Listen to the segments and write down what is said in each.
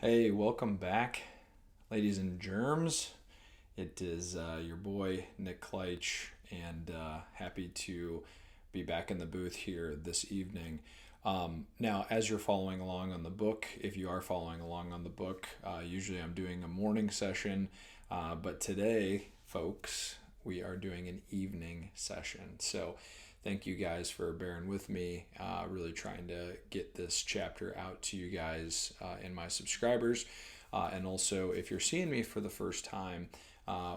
Hey, welcome back, ladies and germs. It is your boy Nick Kleitch, and happy to be back in the booth here this evening. Now, as you're following along on the book, if you are following along on the book, usually I'm doing a morning session, but today, folks, we are doing an evening session. So, thank you guys for bearing with me. Really trying to get this chapter out to you guys and my subscribers. And also, if you're seeing me for the first time,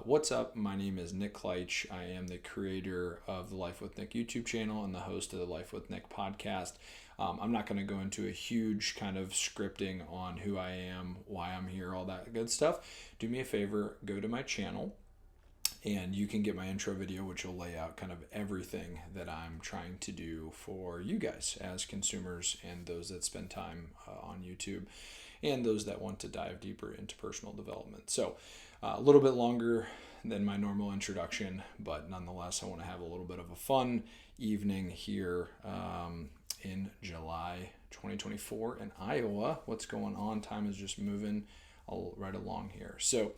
what's up? My name is Nick Kleitch. I am the creator of the Life with Nick YouTube channel and the host of the Life with Nick podcast. I'm not going to go into a huge kind of scripting on who I am, why I'm here, all that good stuff. Do me a favor, go to my channel, and you can get my intro video, which will lay out kind of everything that I'm trying to do for you guys as consumers and those that spend time on YouTube and those that want to dive deeper into personal development. So a little bit longer than my normal introduction, but nonetheless, I want to have a little bit of a fun evening here in July 2024 in Iowa. What's going on? Time is just moving right along here. So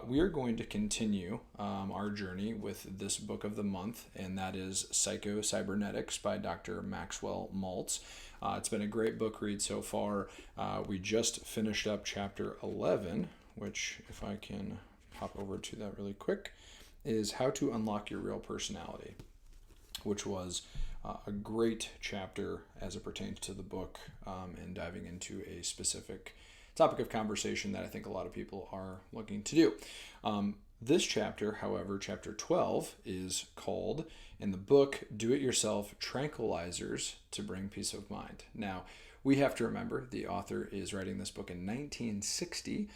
we are going to continue our journey with this book of the month, and that is Psycho-Cybernetics by Dr. Maxwell Maltz. It's been a great book read so far. We just finished up chapter 11, which, if I can hop over to that really quick, is How to Unlock Your Real Personality, which was a great chapter as it pertains to the book and diving into a specific topic of conversation that I think a lot of people are looking to do. This chapter, however, chapter 12, is called, in the book, Do-It-Yourself Tranquilizers to Bring Peace of Mind. Now, we have to remember the author is writing this book in 1960,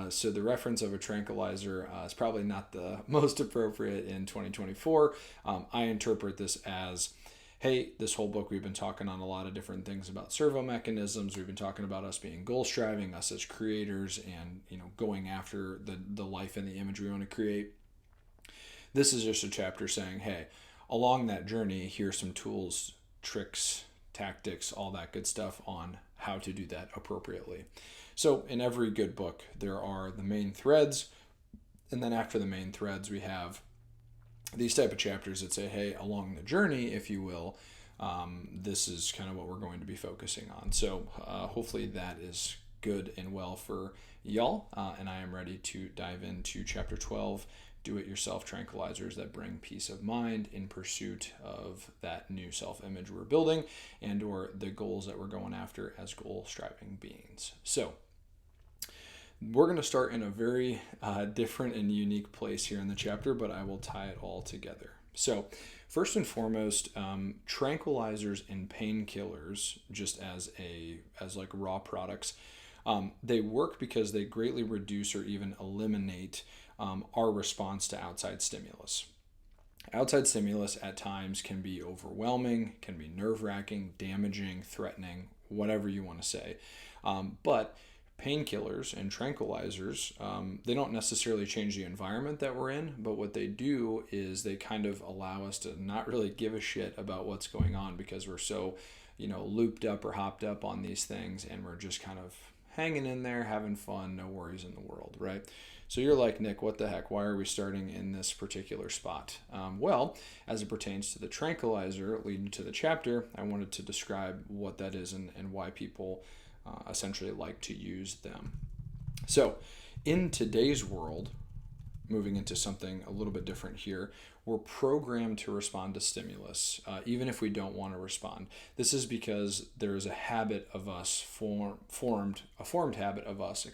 so the reference of a tranquilizer is probably not the most appropriate in 2024. I interpret this as, hey, this whole book we've been talking on a lot of different things about servo mechanisms. We've been talking about us being goal striving, us as creators, and going after the life and the image we want to create. This is just a chapter saying, hey, along that journey, here's some tools, tricks, tactics, all that good stuff on how to do that appropriately. So in every good book, there are the main threads, and then after the main threads, we have these type of chapters that say, hey, along the journey, if you will, this is kind of what we're going to be focusing on. So hopefully that is good and well for y'all. And I am ready to dive into chapter 12, Do-It-Yourself Tranquilizers that bring peace of mind in pursuit of that new self-image we're building and or the goals that we're going after as goal-striving beings. So we're going to start in a very different and unique place here in the chapter, but I will tie it all together. So first and foremost, tranquilizers and painkillers, just as like raw products, they work because they greatly reduce or even eliminate our response to outside stimulus. Outside stimulus at times can be overwhelming, can be nerve-wracking, damaging, threatening, whatever you want to say. But painkillers and tranquilizers, they don't necessarily change the environment that we're in, but what they do is they kind of allow us to not really give a shit about what's going on because we're so, looped up or hopped up on these things, and we're just kind of hanging in there, having fun, no worries in the world, right? So you're like, Nick, what the heck? Why are we starting in this particular spot? Well, as it pertains to the tranquilizer leading to the chapter, I wanted to describe what that is and why people essentially like to use them. So in today's world, moving into something a little bit different here, we're programmed to respond to stimulus, even if we don't want to respond. This is because there is a habit of us formed habit of us,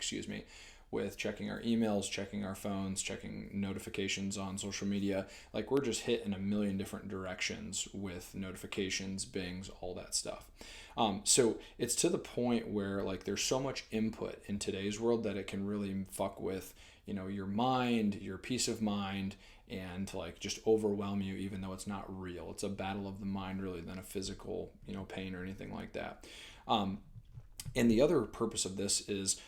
with checking our emails, checking our phones, checking notifications on social media. Like we're just hit in a million different directions with notifications, bings, all that stuff. So it's to the point where like there's so much input in today's world that it can really fuck with, your mind, your peace of mind, and like just overwhelm you, even though it's not real. It's a battle of the mind really than a physical, pain or anything like that. And the other purpose of this is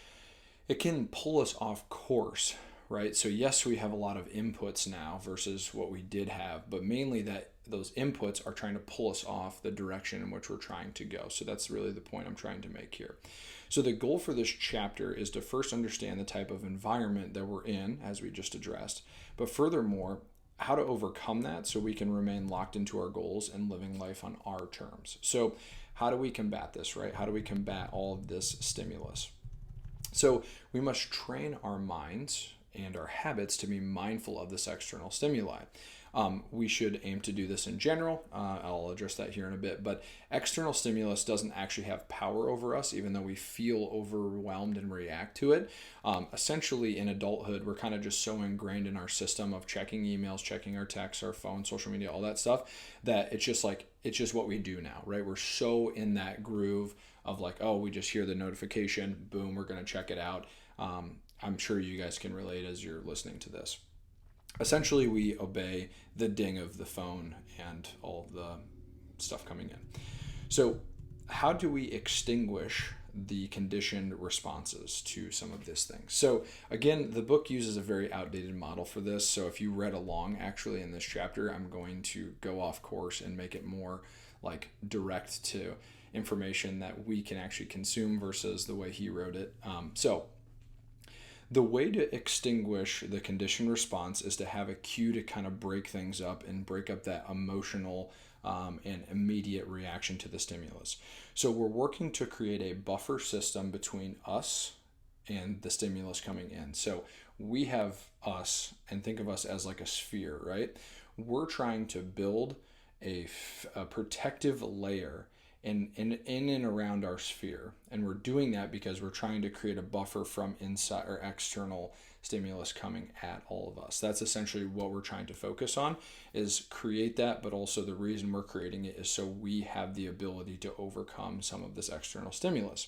it can pull us off course, right? So yes, we have a lot of inputs now versus what we did have, but mainly that those inputs are trying to pull us off the direction in which we're trying to go. So that's really the point I'm trying to make here. So the goal for this chapter is to first understand the type of environment that we're in, as we just addressed, but furthermore, how to overcome that so we can remain locked into our goals and living life on our terms. So how do we combat this, right? How do we combat all of this stimulus? So we must train our minds and our habits to be mindful of this external stimuli. We should aim to do this in general. I'll address that here in a bit, but external stimulus doesn't actually have power over us, even though we feel overwhelmed and react to it. Essentially, in adulthood, we're kind of just so ingrained in our system of checking emails, checking our texts, our phone, social media, all that stuff, that it's just what we do now, right? We're so in that groove of like, oh, we just hear the notification, boom, we're going to check it out. I'm sure you guys can relate as you're listening to this. Essentially, we obey the ding of the phone and all of the stuff coming in. So how do we extinguish the conditioned responses to some of these things? So again, the book uses a very outdated model for this. So if you read along actually in this chapter, I'm going to go off course and make it more like direct to information that we can actually consume versus the way he wrote it. The way to extinguish the conditioned response is to have a cue to kind of break things up and break up that emotional and immediate reaction to the stimulus. So we're working to create a buffer system between us and the stimulus coming in. So we have us, and think of us as like a sphere, right? We're trying to build a protective layer in and around our sphere. And we're doing that because we're trying to create a buffer from inside or external stimulus coming at all of us. That's essentially what we're trying to focus on, is create that, but also the reason we're creating it is so we have the ability to overcome some of this external stimulus.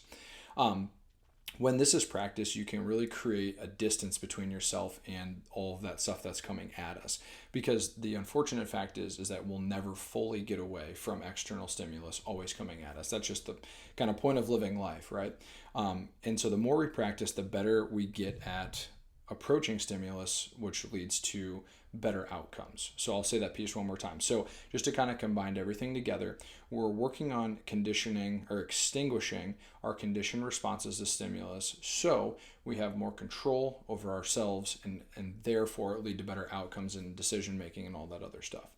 When this is practiced, you can really create a distance between yourself and all of that stuff that's coming at us. Because the unfortunate fact is that we'll never fully get away from external stimulus always coming at us. That's just the kind of point of living life, right? And so the more we practice, the better we get at approaching stimulus, which leads to better outcomes. So I'll say that piece one more time. So just to kind of combine everything together, we're working on conditioning or extinguishing our conditioned responses to stimulus so we have more control over ourselves and therefore lead to better outcomes in decision making and all that other stuff.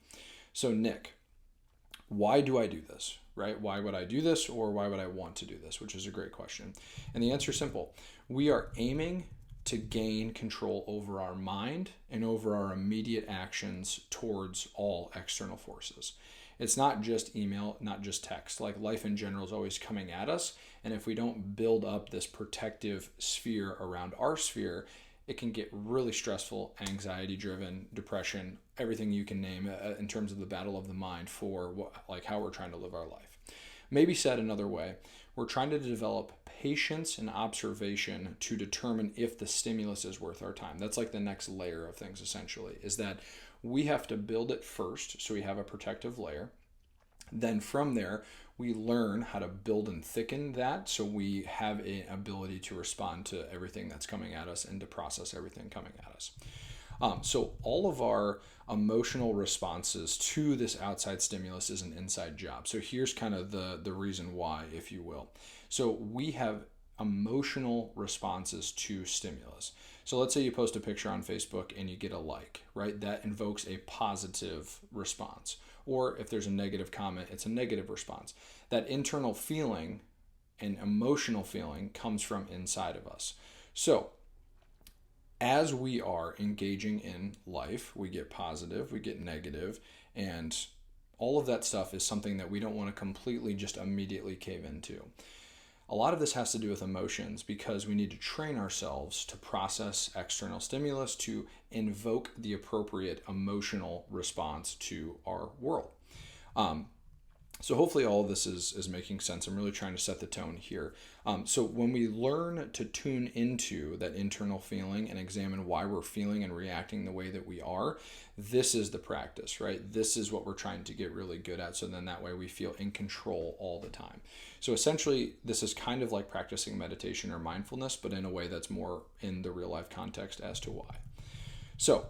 So Nick, why do I do this, right? Why would I do this, or why would I want to do this? Which is a great question. And the answer is simple. We are aiming to gain control over our mind and over our immediate actions towards all external forces. It's not just email, not just text. Like life in general is always coming at us. And if we don't build up this protective sphere around our sphere, it can get really stressful, anxiety driven, depression, everything you can name in terms of the battle of the mind for how we're trying to live our life. Maybe said another way, we're trying to develop patience and observation to determine if the stimulus is worth our time. That's like the next layer of things, essentially, is that we have to build it first so we have a protective layer. Then from there, we learn how to build and thicken that so we have an ability to respond to everything that's coming at us and to process everything coming at us. So all of our emotional responses to this outside stimulus is an inside job. So here's kind of the reason why, if you will. So we have emotional responses to stimulus. So let's say you post a picture on Facebook and you get a like, right? That invokes a positive response. Or if there's a negative comment, it's a negative response. That internal feeling and emotional feeling comes from inside of us. So as we are engaging in life, we get positive, we get negative, and all of that stuff is something that we don't want to completely just immediately cave into. A lot of this has to do with emotions because we need to train ourselves to process external stimulus to invoke the appropriate emotional response to our world. So hopefully all of this is making sense. I'm really trying to set the tone here. So when we learn to tune into that internal feeling and examine why we're feeling and reacting the way that we are, this is the practice, right? This is what we're trying to get really good at. So then that way we feel in control all the time. So essentially, this is kind of like practicing meditation or mindfulness, but in a way that's more in the real life context as to why. So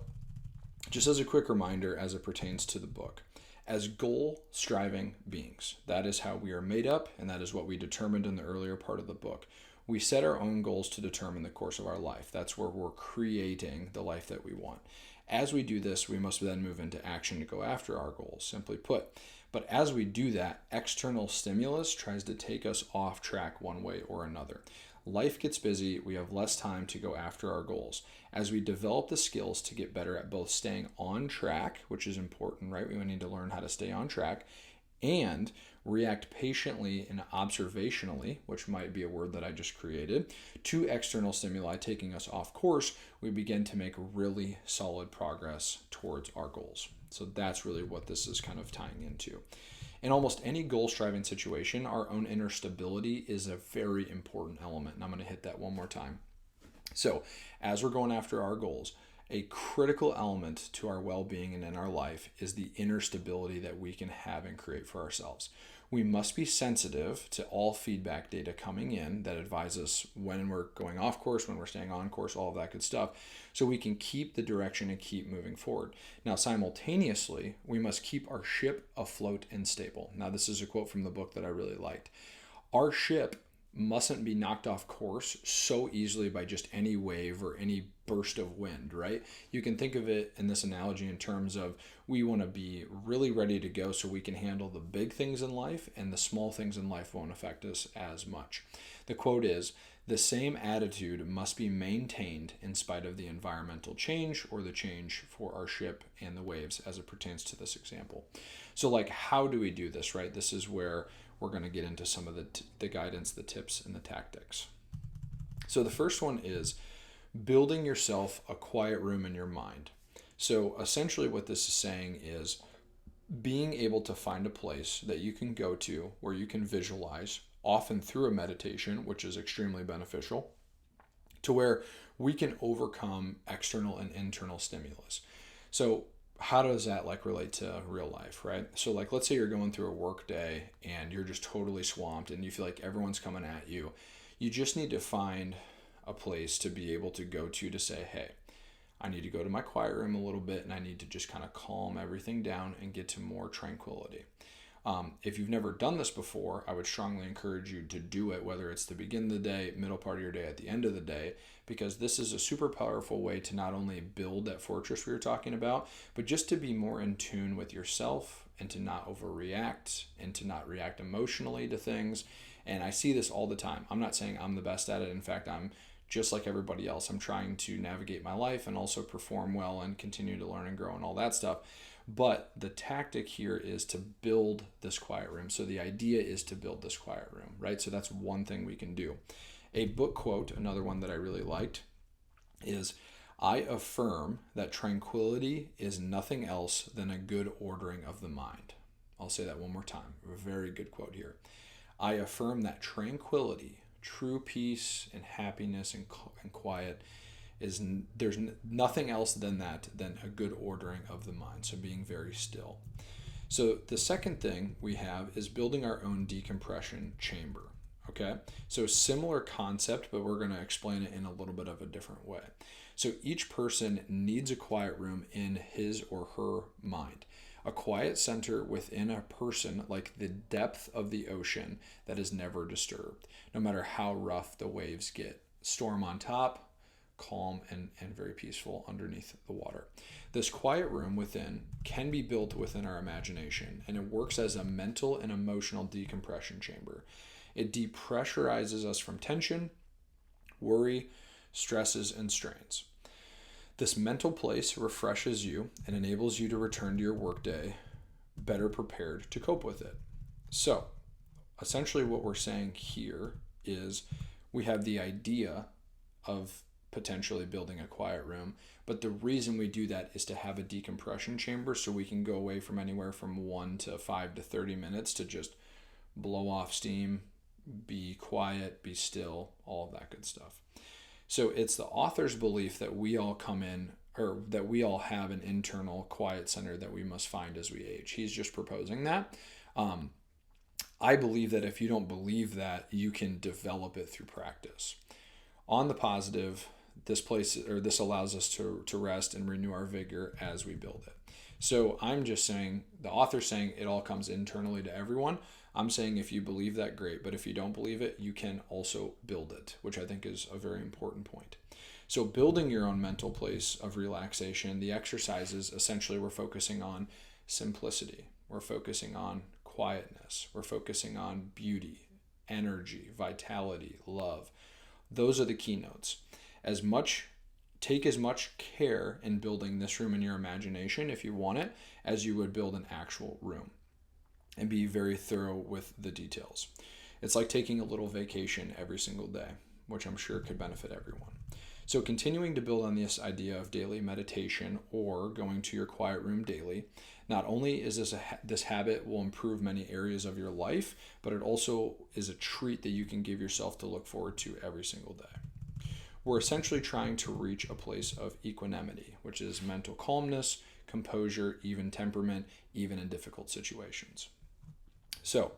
just as a quick reminder as it pertains to the book, as goal-striving beings. That is how we are made up, and that is what we determined in the earlier part of the book. We set our own goals to determine the course of our life. That's where we're creating the life that we want. As we do this, we must then move into action to go after our goals, simply put. But as we do that, external stimulus tries to take us off track one way or another. Life gets busy, we have less time to go after our goals. As we develop the skills to get better at both staying on track, which is important, right? We need to learn how to stay on track, and react patiently and observationally, which might be a word that I just created, to external stimuli taking us off course, we begin to make really solid progress towards our goals. So that's really what this is kind of tying into. In almost any goal-striving situation, our own inner stability is a very important element. And I'm going to hit that one more time. So as we're going after our goals, a critical element to our well-being and in our life is the inner stability that we can have and create for ourselves. We must be sensitive to all feedback data coming in that advise us when we're going off course, when we're staying on course, all of that good stuff, so we can keep the direction and keep moving forward. Now, simultaneously, we must keep our ship afloat and stable. Now, this is a quote from the book that I really liked. Our ship mustn't be knocked off course so easily by just any wave or any burst of wind, right? You can think of it in this analogy in terms of we want to be really ready to go so we can handle the big things in life, and the small things in life won't affect us as much. The quote is, "The same attitude must be maintained in spite of the environmental change or the change for our ship and the waves," as it pertains to this example. So like, how do we do this, right? This is where we're going to get into some of the guidance, the tips, and the tactics. So the first one is building yourself a quiet room in your mind. So essentially what this is saying is being able to find a place that you can go to where you can visualize, often through a meditation, which is extremely beneficial, to where we can overcome external and internal stimulus. So how does that relate to real life, right? So let's say you're going through a work day and you're just totally swamped and you feel like everyone's coming at you. You just need to find a place to be able to go to say, hey, I need to go to my quiet room a little bit and I need to just kind of calm everything down and get to more tranquility. If you've never done this before, I would strongly encourage you to do it, whether it's the beginning of the day, middle part of your day, at the end of the day, because this is a super powerful way to not only build that fortress we were talking about, but just to be more in tune with yourself and to not overreact and to not react emotionally to things. And I see this all the time. I'm not saying I'm the best at it. In fact, I'm just like everybody else. I'm trying to navigate my life and also perform well and continue to learn and grow and all that stuff. But the tactic here is to build this quiet room. So the idea is to build this quiet room, right? So that's one thing we can do. A book quote, another one that I really liked, is, "I affirm that tranquility is nothing else than a good ordering of the mind." I'll say that one more time. A very good quote here. "I affirm that tranquility, true peace and happiness and quiet, there's nothing else than a good ordering of the mind." So being very still. So the second thing we have is building our own decompression chamber. Okay, so similar concept, but we're going to explain it in a little bit of a different way. So each person needs a quiet room in his or her mind. A quiet center within a person, like the depth of the ocean that is never disturbed, no matter how rough the waves get. Storm on top, calm and very peaceful underneath the water. This quiet room within can be built within our imagination, and it works as a mental and emotional decompression chamber. It depressurizes us from tension, worry, stresses, and strains. This mental place refreshes you and enables you to return to your workday better prepared to cope with it. So, essentially what we're saying here is we have the idea of potentially building a quiet room, but the reason we do that is to have a decompression chamber so we can go away from anywhere from 1 to 5 to 30 minutes to just blow off steam, be quiet, be still, all of that good stuff. So it's the author's belief that we all come in, or that we all have an internal quiet center that we must find as we age. He's just proposing that. I believe that if you don't believe that, you can develop it through practice. On the positive, this allows us to rest and renew our vigor as we build it. So I'm just saying, the author's saying it all comes internally to everyone. I'm saying if you believe that, great. But if you don't believe it, you can also build it, which I think is a very important point. So building your own mental place of relaxation, the exercises, essentially we're focusing on simplicity. We're focusing on quietness. We're focusing on beauty, energy, vitality, love. Those are the keynotes. Take as much care in building this room in your imagination, if you want it, as you would build an actual room. And be very thorough with the details. It's like taking a little vacation every single day, which I'm sure could benefit everyone. So continuing to build on this idea of daily meditation or going to your quiet room daily, not only is this habit will improve many areas of your life, but it also is a treat that you can give yourself to look forward to every single day. We're essentially trying to reach a place of equanimity, which is mental calmness, composure, even temperament, even in difficult situations. So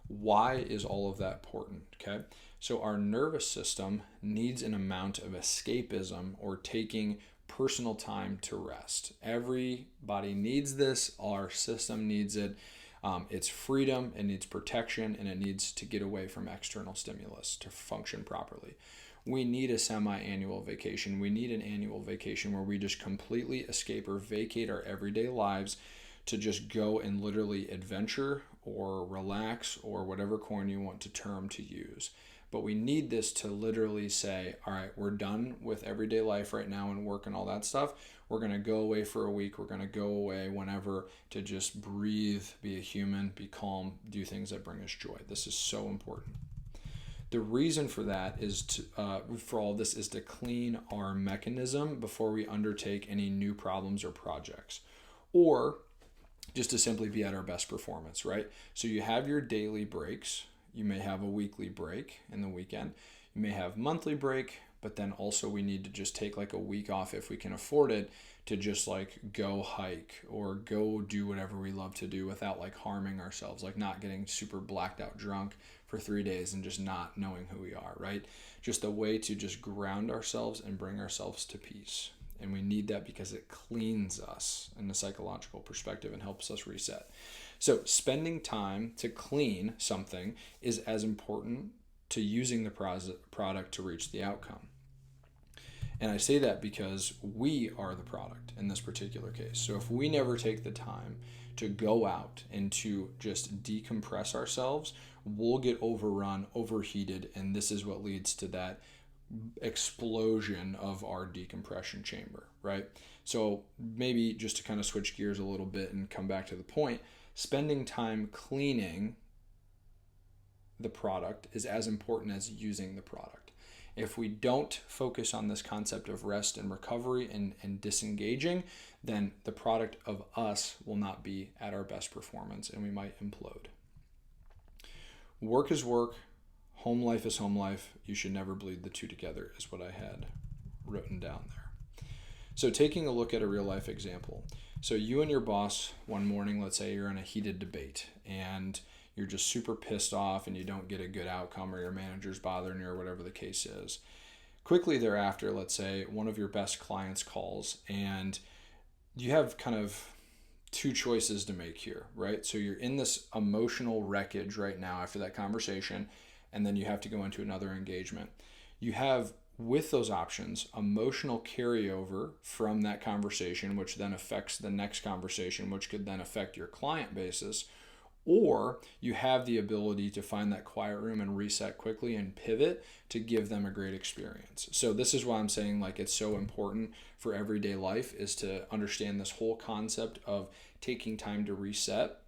why is all of that important? Okay. So our nervous system needs an amount of escapism or taking personal time to rest. Everybody needs this. Our system needs it. It's freedom, it needs protection, and it needs to get away from external stimulus to function properly. We need a semi-annual vacation. We need an annual vacation where we just completely escape or vacate our everyday lives to just go and literally adventure or relax or whatever coin you want to use. But we need this to literally say, all right, we're done with everyday life right now and work and all that stuff. We're going to go away for a week. We're going to go away whenever to just breathe, be a human, be calm, do things that bring us joy. This is so important. The reason for that is for all this is to clean our mechanism before we undertake any new problems or projects, or just to simply be at our best performance, right? So you have your daily breaks. You may have a weekly break in the weekend. You may have monthly break, but then also we need to just take like a week off if we can afford it to just like go hike or go do whatever we love to do without like harming ourselves, like not getting super blacked out drunk for 3 days and just not knowing who we are, right? Just a way to just ground ourselves and bring ourselves to peace. And we need that because it cleans us in a psychological perspective and helps us reset. So spending time to clean something is as important to using the product to reach the outcome. And I say that because we are the product in this particular case. So if we never take the time to go out and to just decompress ourselves, we'll get overrun, overheated, and this is what leads to that explosion of our decompression chamber, right? So maybe just to kind of switch gears a little bit and come back to the point, spending time cleaning the product is as important as using the product. If we don't focus on this concept of rest and recovery and disengaging, then the product of us will not be at our best performance and we might implode. Work is work. Home life is home life. You should never bleed the two together is what I had written down there. So taking a look at a real life example. So you and your boss one morning, let's say you're in a heated debate and you're just super pissed off and you don't get a good outcome or your manager's bothering you or whatever the case is. Quickly thereafter, let's say one of your best clients calls and you have kind of two choices to make here, right? So you're in this emotional wreckage right now after that conversation, and then you have to go into another engagement. You have, with those options, emotional carryover from that conversation, which then affects the next conversation, which could then affect your client basis, or you have the ability to find that quiet room and reset quickly and pivot to give them a great experience. So this is why I'm saying like it's so important for everyday life is to understand this whole concept of taking time to reset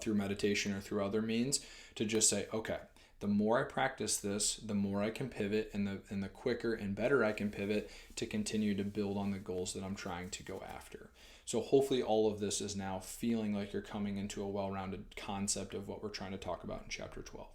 through meditation or through other means to just say, okay, the more I practice this, the more I can pivot and the quicker and better I can pivot to continue to build on the goals that I'm trying to go after. So hopefully all of this is now feeling like you're coming into a well-rounded concept of what we're trying to talk about in chapter 12.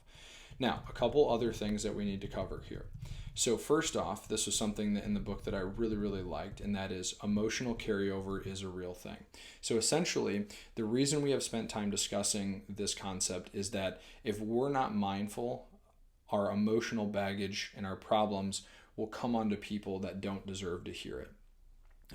Now, a couple other things that we need to cover here. So first off, this was something that in the book that I really, really liked, and that is emotional carryover is a real thing. So essentially, the reason we have spent time discussing this concept is that if we're not mindful, our emotional baggage and our problems will come onto people that don't deserve to hear it.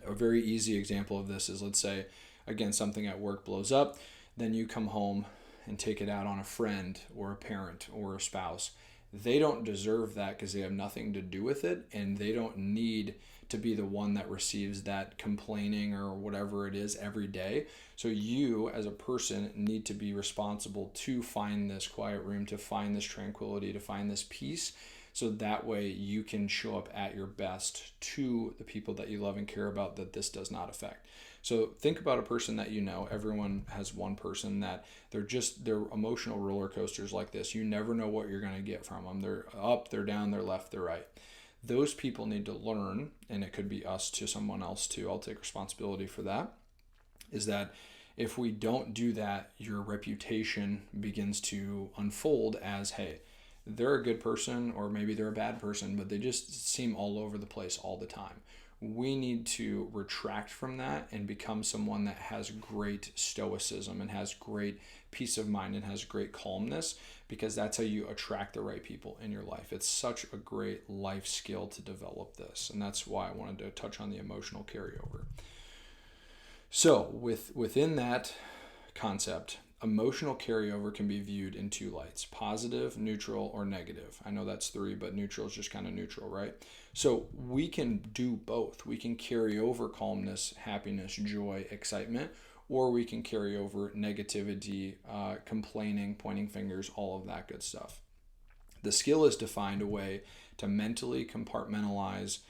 A very easy example of this is, let's say again, something at work blows up, then you come home and take it out on a friend or a parent or a spouse. They don't deserve that because they have nothing to do with it, and they don't need to be the one that receives that complaining or whatever it is every day. So you as a person need to be responsible to find this quiet room, to find this tranquility, to find this peace, so that way you can show up at your best to the people that you love and care about that this does not affect. So think about a person that you know. Everyone has one person that they're emotional roller coasters like this. You never know what you're going to get from them. They're up, they're down, they're left, they're right. Those people need to learn, and it could be us to someone else too. I'll take responsibility for that. Is that if we don't do that, your reputation begins to unfold as, hey, they're a good person, or maybe they're a bad person, but they just seem all over the place all the time. We need to retract from that and become someone that has great stoicism and has great peace of mind and has great calmness, because that's how you attract the right people in your life. It's such a great life skill to develop this, and that's why I wanted to touch on the emotional carryover. So within that concept, emotional carryover can be viewed in two lights: positive, neutral, or negative. I know that's three, but neutral is just kind of neutral, right? So we can do both. We can carry over calmness, happiness, joy, excitement, or we can carry over negativity, complaining, pointing fingers, all of that good stuff. The skill is to find a way to mentally compartmentalize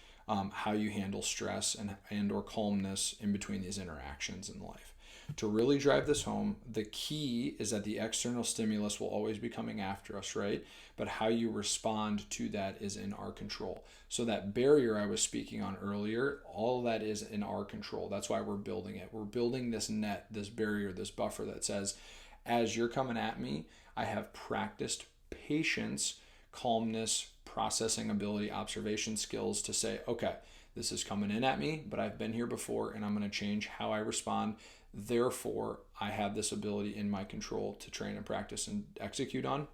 how you handle stress and or calmness in between these interactions in life. To really drive this home, the key is that the external stimulus will always be coming after us, right? But how you respond to that is in our control. So that barrier I was speaking on earlier, all of that is in our control. That's why we're building it. We're building this net, this barrier, this buffer that says, as you're coming at me, I have practiced patience, calmness, processing ability, observation skills to say, okay, this is coming in at me, but I've been here before, and I'm going to change how I respond. Therefore, I have this ability in my control to train and practice and execute on.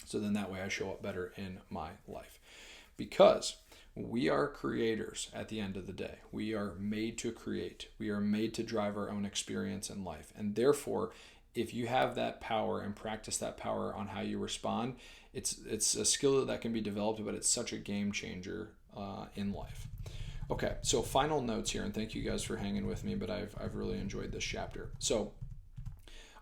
So then that way I show up better in my life. Because we are creators at the end of the day. We are made to create. We are made to drive our own experience in life. And therefore, if you have that power and practice that power on how you respond, it's a skill that can be developed, but it's such a game changer in life. Okay, so final notes here, and thank you guys for hanging with me, but I've really enjoyed this chapter. So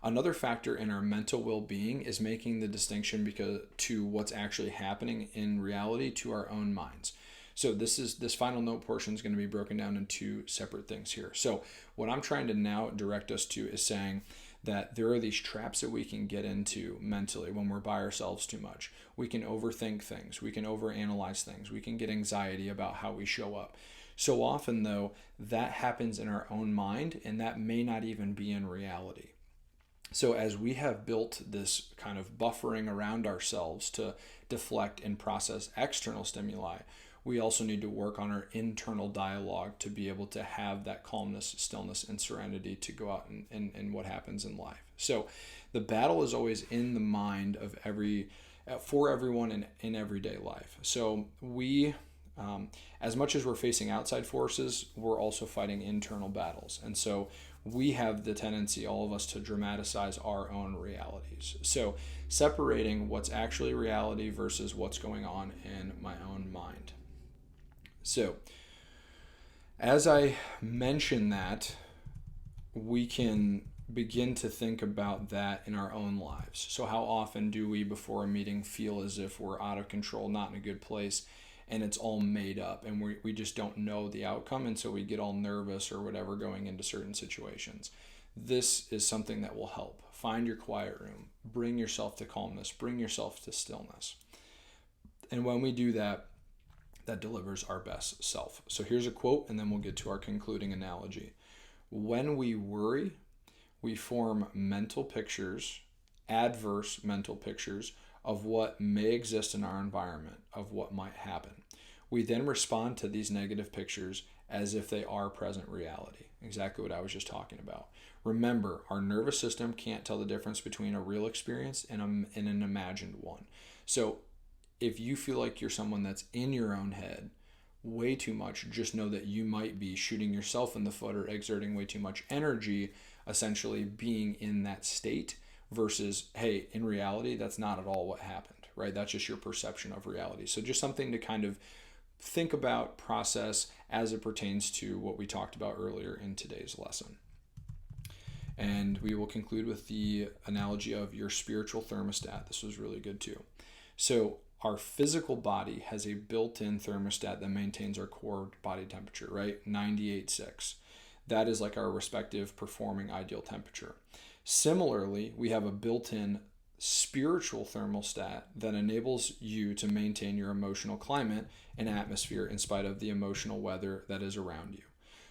another factor in our mental well-being is making the distinction to what's actually happening in reality to our own minds. So this final note portion is going to be broken down into two separate things here. So what I'm trying to now direct us to is saying that there are these traps that we can get into mentally when we're by ourselves too much. We can overthink things. We can overanalyze things. We can get anxiety about how we show up. So often, though, that happens in our own mind, and that may not even be in reality. So as we have built this kind of buffering around ourselves to deflect and process external stimuli, we also need to work on our internal dialogue to be able to have that calmness, stillness, and serenity to go out and what happens in life. So the battle is always in the mind of for everyone in everyday life. So we, as much as we're facing outside forces, we're also fighting internal battles. And so we have the tendency, all of us, to dramatize our own realities. So separating what's actually reality versus what's going on in my own mind. So as I mention that, we can begin to think about that in our own lives. So how often do we, before a meeting, feel as if we're out of control, not in a good place, and it's all made up, and we just don't know the outcome, and so we get all nervous or whatever going into certain situations? This is something that will help. Find your quiet room. Bring yourself to calmness. Bring yourself to stillness. And when we do that, that delivers our best self. So here's a quote, and then we'll get to our concluding analogy. When we worry, we form mental pictures, adverse mental pictures, of what may exist in our environment, of what might happen. We then respond to these negative pictures as if they are present reality. Exactly what I was just talking about. Remember, our nervous system can't tell the difference between a real experience and an imagined one. So if you feel like you're someone that's in your own head, way too much, just know that you might be shooting yourself in the foot or exerting way too much energy, essentially being in that state, versus, hey, in reality, that's not at all what happened, right? That's just your perception of reality. So just something to kind of think about, process as it pertains to what we talked about earlier in today's lesson. And we will conclude with the analogy of your spiritual thermostat. This was really good too. So our physical body has a built-in thermostat that maintains our core body temperature, right? 98.6. That is like our respective performing ideal temperature. Similarly, we have a built-in spiritual thermostat that enables you to maintain your emotional climate and atmosphere in spite of the emotional weather that is around you.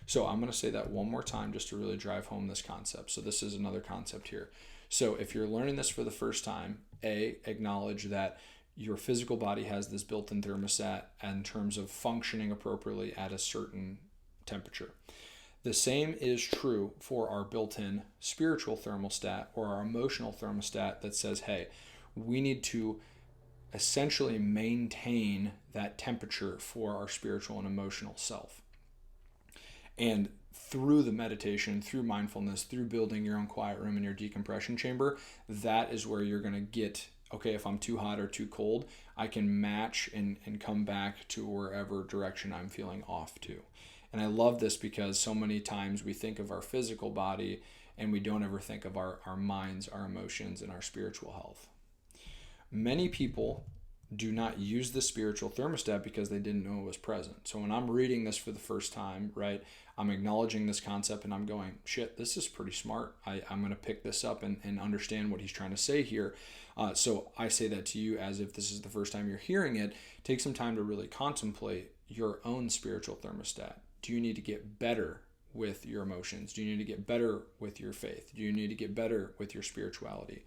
So I'm going to say that one more time just to really drive home this concept. So this is another concept here. So if you're learning this for the first time, acknowledge that your physical body has this built-in thermostat in terms of functioning appropriately at a certain temperature. The same is true for our built-in spiritual thermostat or our emotional thermostat that says, hey, we need to essentially maintain that temperature for our spiritual and emotional self. And through the meditation, through mindfulness, through building your own quiet room in your decompression chamber, that is where you're going to get, okay, if I'm too hot or too cold, I can match and come back to wherever direction I'm feeling off to. And I love this because so many times we think of our physical body and we don't ever think of our minds, our emotions, and our spiritual health. Many people do not use the spiritual thermostat because they didn't know it was present. So when I'm reading this for the first time, right, I'm acknowledging this concept and I'm going, shit, this is pretty smart. I'm going to pick this up and understand what he's trying to say here. So I say that to you as if this is the first time you're hearing it. Take some time to really contemplate your own spiritual thermostat. Do you need to get better with your emotions? Do you need to get better with your faith? Do you need to get better with your spirituality?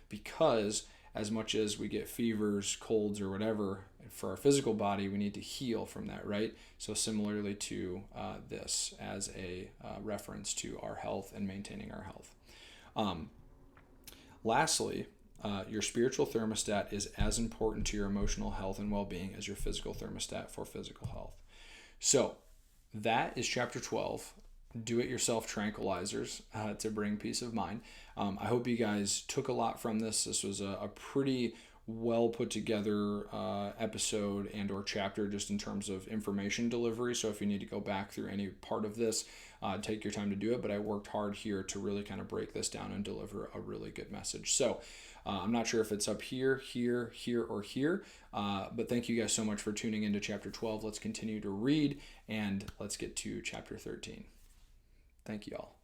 Because as much as we get fevers, colds, or whatever for our physical body, we need to heal from that, right? So similarly to this as a reference to our health and maintaining our health. Lastly, your spiritual thermostat is as important to your emotional health and well-being as your physical thermostat for physical health. So that is chapter 12. Do-it-yourself tranquilizers to bring peace of mind. I hope you guys took a lot from this. This was a pretty well put together episode and or chapter just in terms of information delivery. So if you need to go back through any part of this, take your time to do it. But I worked hard here to really kind of break this down and deliver a really good message. So I'm not sure if it's up here, or here. But thank you guys so much for tuning into chapter 12. Let's continue to read and let's get to chapter 13. Thank you all.